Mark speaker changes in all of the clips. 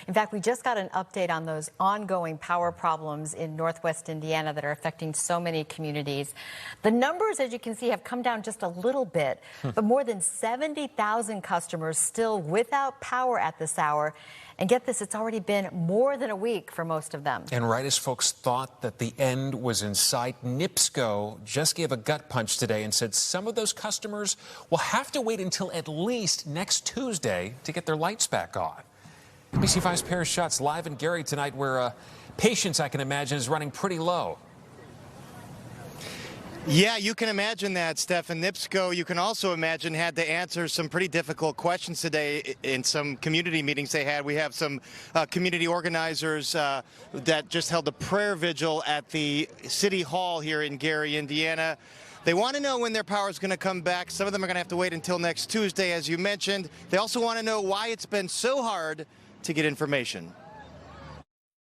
Speaker 1: In fact, we just got an update on those ongoing power problems in Northwest Indiana that are affecting so many communities. The numbers, as you can see, have come down just a little bit, but more than 70,000 customers still without power at this hour. And get this, it's already been more than a week for most of them.
Speaker 2: And right as folks thought that the end was in sight, NIPSCO just gave a gut punch today and said some of those customers will have to wait until at least next Tuesday to get their lights back on. NBC5's Paris Schutz live in Gary tonight, where patience, I can imagine, is running pretty low.
Speaker 3: Yeah, you can imagine that, Stephen. NIPSCO, you can also imagine, had to answer some pretty difficult questions today in some community meetings they had. We have some community organizers that just held a prayer vigil at the City Hall here in Gary, Indiana. They want to know when their power is going to come back. Some of them are going to have to wait until next Tuesday, as you mentioned. They also want to know why it's been so hard to get information.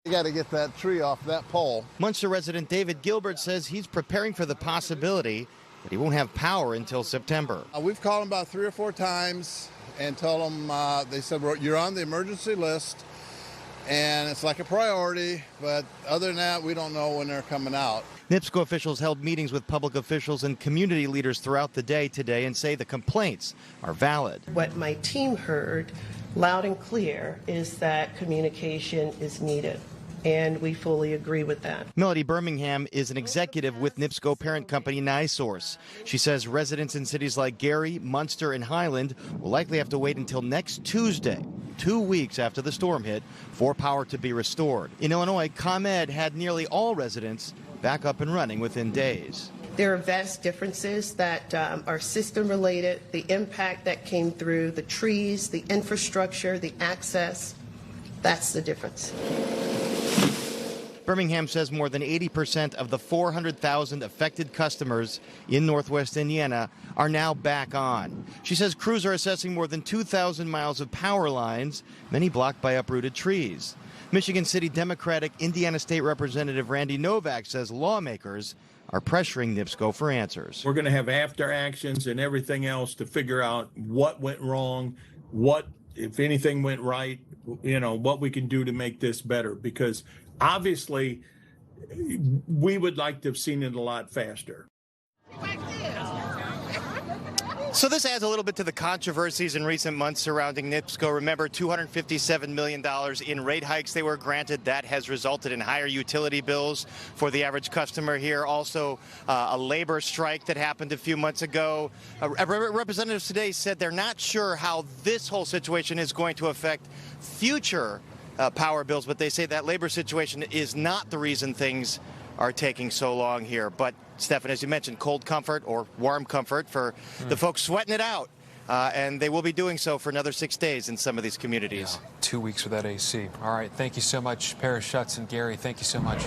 Speaker 4: You got to get that tree off that pole.
Speaker 3: Munster resident David Gilbert says he's preparing for the possibility that he won't have power until September.
Speaker 4: We've called them about 3 or 4 times and told them, they said, well, you're on the emergency list, and it's like a priority, but other than that, we don't know when they're coming out.
Speaker 3: NIPSCO officials held meetings with public officials and community leaders throughout the day today and say the complaints are valid.
Speaker 5: What my team heard loud and clear is that communication is needed. And we fully agree with that.
Speaker 3: Melody Birmingham is an executive with NIPSCO parent company NiSource. She says residents in cities like Gary, Munster, and Highland will likely have to wait until next Tuesday, 2 weeks after the storm hit, for power to be restored. In Illinois, ComEd had nearly all residents back up and running within days.
Speaker 5: There are vast differences that are system related, the impact that came through, the trees, the infrastructure, the access. That's the difference.
Speaker 3: Birmingham says more than 80% of the 400,000 affected customers in Northwest Indiana are now back on. She says crews are assessing more than 2,000 miles of power lines, many blocked by uprooted trees. Michigan City Democratic Indiana State Representative Randy Novak says lawmakers are pressuring NIPSCO for answers.
Speaker 6: We're going to have after actions and everything else to figure out what went wrong, what, if anything, went right, what we can do to make this better, because obviously, we would like to have seen it a lot faster.
Speaker 3: So this adds a little bit to the controversies in recent months surrounding NIPSCO. Remember, $257 million in rate hikes they were granted. That has resulted in higher utility bills for the average customer here. Also, a labor strike that happened a few months ago. Representatives today said they're not sure how this whole situation is going to affect future power bills, but they say that labor situation is not the reason things are taking so long here. But, Stephan, as you mentioned, cold comfort or warm comfort for the folks sweating it out. And they will be doing so for another 6 days in some of these communities.
Speaker 2: Yeah, 2 weeks without AC. All right. Thank you so much, Paris Schutz and Gary. Thank you so much.